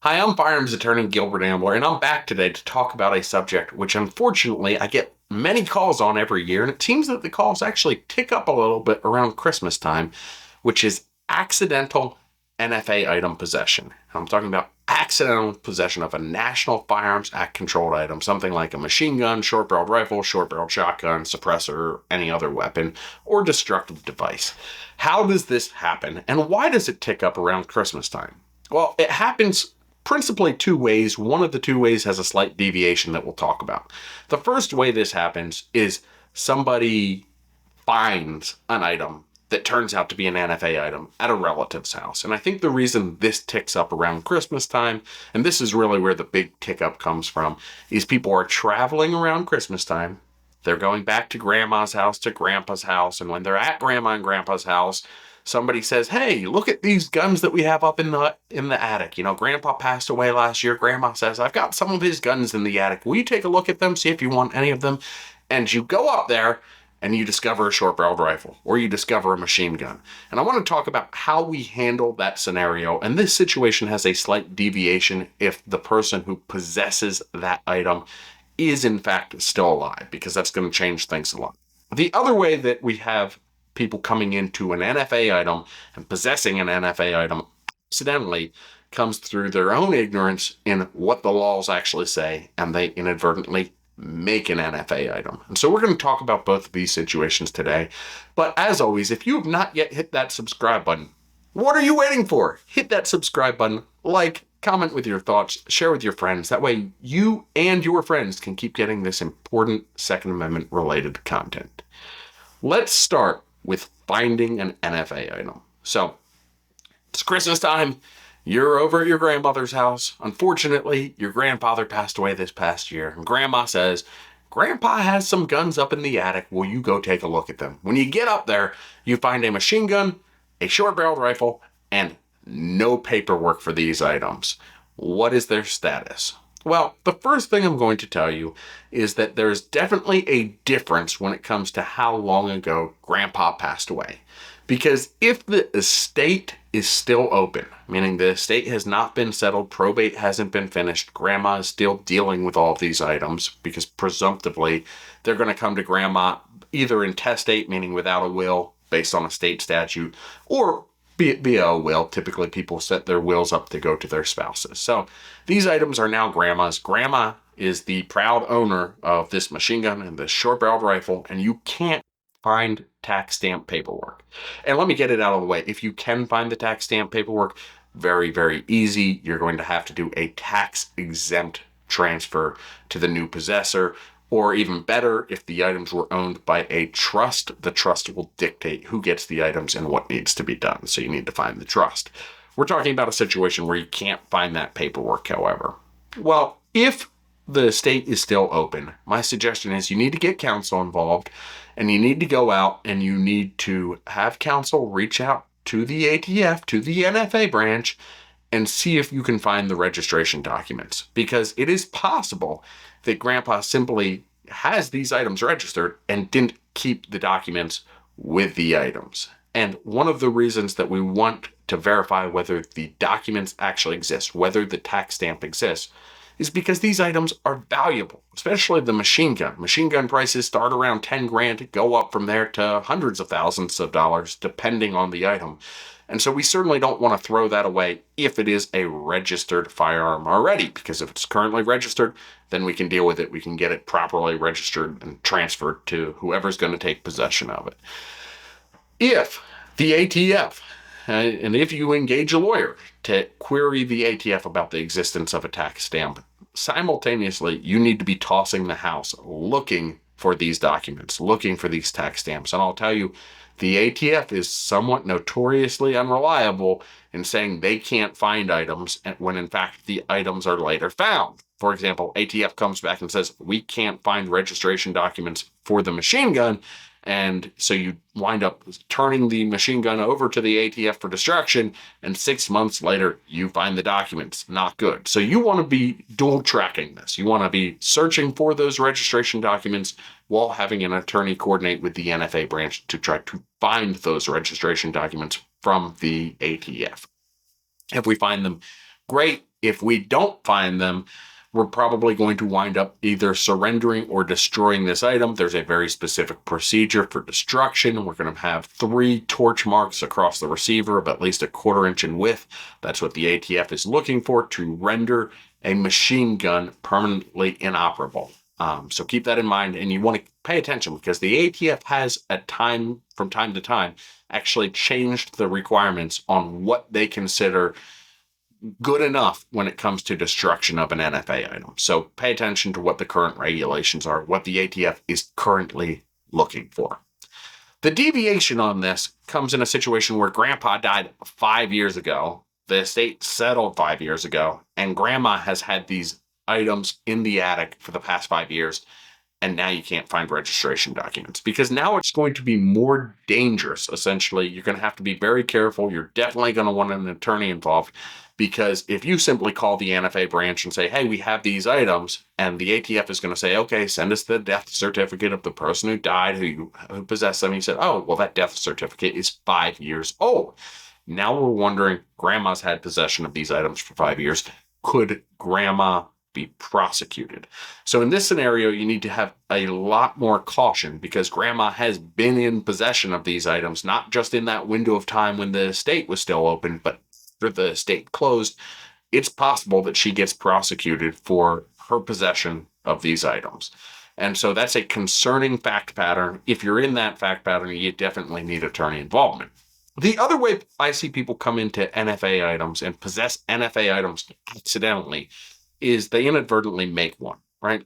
Hi, I'm firearms attorney Gilbert Ambler, and I'm back today to talk about a subject which unfortunately I get many calls on every year, and it seems that the calls actually tick up a little bit around Christmas time, which is accidental NFA item possession. I'm talking about accidental possession of a National Firearms Act controlled item, something like a machine gun, short-barreled rifle, short-barreled shotgun, suppressor, or any other weapon, or destructive device. How does this happen, and why does it tick up around Christmas time? Well, it happens principally two ways. One of the two ways has a slight deviation that we'll talk about. The first way this happens is somebody finds an item that turns out to be an NFA item at a relative's house. And I think the reason this ticks up around Christmas time, and this is really where the big tick up comes from, is people are traveling around Christmas time. They're going back to grandma's house, to grandpa's house, and when they're at grandma and grandpa's house, somebody says, "Hey, look at these guns that we have up in the attic. You know, grandpa passed away last year. Grandma says, I've got some of his guns in the attic. Will you take a look at them, see if you want any of them?" And you go up there and you discover a short-barreled rifle, or you discover a machine gun. And I want to talk about how we handle that scenario. And this situation has a slight deviation if the person who possesses that item is in fact still alive, because that's going to change things a lot. The other way that we have people coming into an NFA item and possessing an NFA item accidentally comes through their own ignorance in what the laws actually say, and they inadvertently make an NFA item. And so we're going to talk about both of these situations today. But as always, if you have not yet hit that subscribe button, what are you waiting for? Hit that subscribe button, like, comment with your thoughts, share with your friends. That way you and your friends can keep getting this important Second Amendment related content. Let's start with finding an NFA item. So it's Christmas time. You're over at your grandmother's house. Unfortunately, your grandfather passed away this past year, and grandma says, "Grandpa has some guns up in the attic. Will you go take a look at them?" When you get up there, you find a machine gun, a short-barreled rifle, and no paperwork for these items. What is their status? Well, the first thing I'm going to tell you is that there's definitely a difference when it comes to how long ago Grandpa passed away. Because if the estate is still open, meaning the estate has not been settled, probate hasn't been finished, Grandma is still dealing with all of these items, because presumptively they're going to come to Grandma either intestate, meaning without a will based on a state statute, or via a will. Typically people set their wills up to go to their spouses. So these items are now Grandma's. Grandma is the proud owner of this machine gun and this short-barreled rifle, and you can't find tax stamp paperwork. And let me get it out of the way. If you can find the tax stamp paperwork, very, very easy. You're going to have to do a tax-exempt transfer to the new possessor. Or even better, if the items were owned by a trust, the trust will dictate who gets the items and what needs to be done. So you need to find the trust. We're talking about a situation where you can't find that paperwork, however. Well, if the estate is still open, my suggestion is you need to get counsel involved, and you need to go out and you need to have counsel reach out to the ATF, to the NFA branch, and see if you can find the registration documents. Because it is possible that Grandpa simply has these items registered and didn't keep the documents with the items. And one of the reasons that we want to verify whether the documents actually exist, whether the tax stamp exists, is because these items are valuable, especially the machine gun. Machine gun prices start around 10 grand, go up from there to hundreds of thousands of dollars, depending on the item. And so we certainly don't want to throw that away if it is a registered firearm already, because if it's currently registered, then we can deal with it. We can get it properly registered and transferred to whoever's going to take possession of it. If the ATF, and if you engage a lawyer to query the ATF about the existence of a tax stamp, simultaneously, you need to be tossing the house looking for these documents, looking for these tax stamps. And I'll tell you, the ATF is somewhat notoriously unreliable in saying they can't find items when in fact the items are later found. For example, ATF comes back and says, we can't find registration documents for the machine gun. And so you wind up turning the machine gun over to the ATF for destruction, and 6 months later, you find the documents. Not good. So you want to be dual tracking this. You want to be searching for those registration documents while having an attorney coordinate with the NFA branch to try to find those registration documents from the ATF. If we find them, great. If we don't find them, we're probably going to wind up either surrendering or destroying this item. There's a very specific procedure for destruction. We're going to have 3 torch marks across the receiver of at least a 1/4 inch in width. That's what the ATF is looking for to render a machine gun permanently inoperable. So keep that in mind, and you want to pay attention because the ATF has from time to time actually changed the requirements on what they consider good enough when it comes to destruction of an NFA item. So pay attention to what the current regulations are, what the ATF is currently looking for. The deviation on this comes in a situation where Grandpa died 5 years ago, the estate settled 5 years ago, and Grandma has had these items in the attic for the past 5 years, and now you can't find registration documents because now it's going to be more dangerous. Essentially, you're going to have to be very careful. You're definitely going to want an attorney involved because if you simply call the NFA branch and say, hey, we have these items, and the ATF is going to say, okay, send us the death certificate of the person who died, who possessed them. You said, oh, well, that death certificate is 5 years old. Now we're wondering, Grandma's had possession of these items for 5 years. Could Grandma be prosecuted? So in this scenario, you need to have a lot more caution because Grandma has been in possession of these items, not just in that window of time when the estate was still open, but after the estate closed. It's possible that she gets prosecuted for her possession of these items. And so that's a concerning fact pattern. If you're in that fact pattern, you definitely need attorney involvement. The other way I see people come into NFA items and possess NFA items accidentally is they inadvertently make one, right?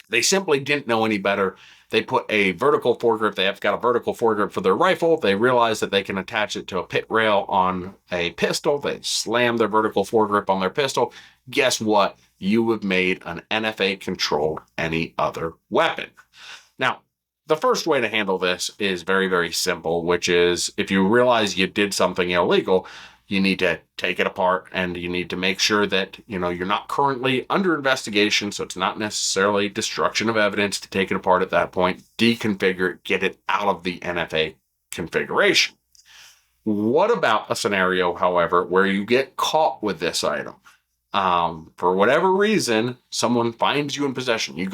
They simply didn't know any better. They put a vertical foregrip. They have got a vertical foregrip for their rifle. They realize that they can attach it to a pit rail on a pistol. They slam their vertical foregrip on their pistol. Guess what? You have made an NFA control any other weapon. Now, the first way to handle this is very, very simple, which is if you realize you did something illegal, you need to take it apart and you need to make sure that, you're not currently under investigation. So it's not necessarily destruction of evidence to take it apart at that point, deconfigure it, get it out of the NFA configuration. What about a scenario, however, where you get caught with this item? For whatever reason, someone finds you in possession. You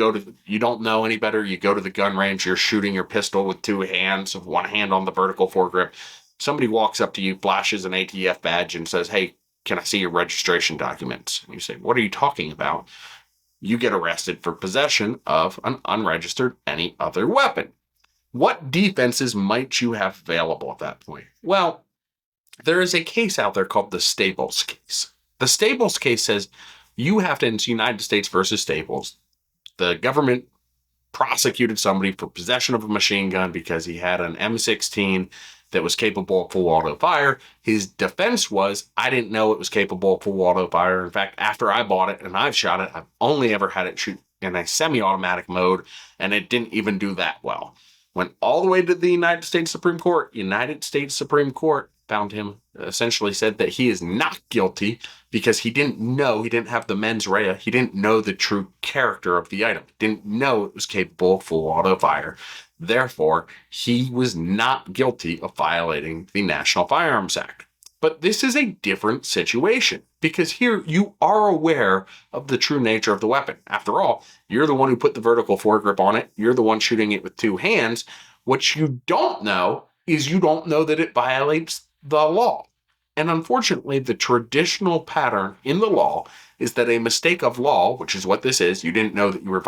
don't know any better. You go to the gun range, you're shooting your pistol with 2 hands, one hand on the vertical foregrip. Somebody walks up to you, flashes an ATF badge and says, hey, can I see your registration documents? And you say, what are you talking about? You get arrested for possession of an unregistered any other weapon. What defenses might you have available at that point? Well, there is a case out there called the Staples case. The Staples case says you have to, it's United States versus Staples. The government prosecuted somebody for possession of a machine gun because he had an M16 that was capable of full auto fire. His defense was, I didn't know it was capable of full auto fire. In fact, after I bought it and I've shot it, I've only ever had it shoot in a semi-automatic mode, and it didn't even do that well. Went all the way to the United States Supreme Court. United States Supreme Court found him, essentially said that he is not guilty because he didn't have the mens rea. He didn't know the true character of the item. Didn't know it was capable of full auto fire. Therefore, he was not guilty of violating the National Firearms Act. But this is a different situation because here you are aware of the true nature of the weapon. After all, you're the one who put the vertical foregrip on it. You're the one shooting it with 2 hands. What you don't know is you don't know that it violates the law. And unfortunately, the traditional pattern in the law is that a mistake of law, which is what this is, you didn't know that you were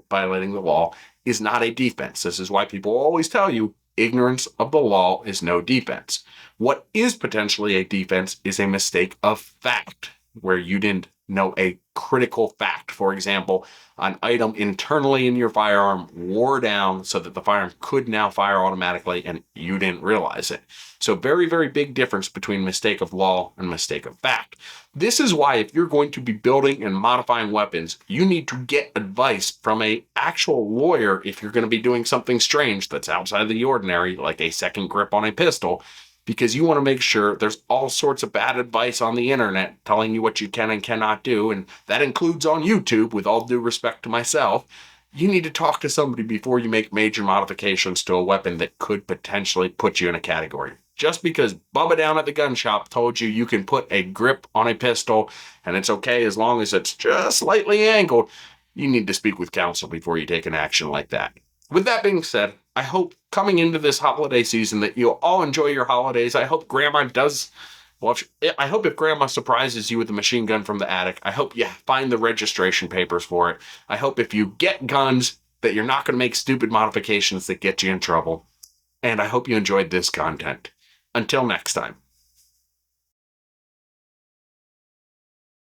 violating the law, is not a defense. This is why people always tell you ignorance of the law is no defense. What is potentially a defense is a mistake of fact, where you didn't know a critical fact. For example, an item internally in your firearm wore down so that the firearm could now fire automatically and you didn't realize it. So very, very big difference between mistake of law and mistake of fact. This is why if you're going to be building and modifying weapons, you need to get advice from an actual lawyer if you're going to be doing something strange that's outside of the ordinary, like a second grip on a pistol, because you want to make sure there's all sorts of bad advice on the internet telling you what you can and cannot do, and that includes on YouTube, with all due respect to myself. You need to talk to somebody before you make major modifications to a weapon that could potentially put you in a category. Just because Bubba down at the gun shop told you you can put a grip on a pistol and it's okay as long as it's just slightly angled, you need to speak with counsel before you take an action like that. With that being said, I hope coming into this holiday season that you'll all enjoy your holidays. I hope Grandma does. Well, I hope if Grandma surprises you with a machine gun from the attic, I hope you find the registration papers for it. I hope if you get guns that you're not going to make stupid modifications that get you in trouble. And I hope you enjoyed this content. Until next time.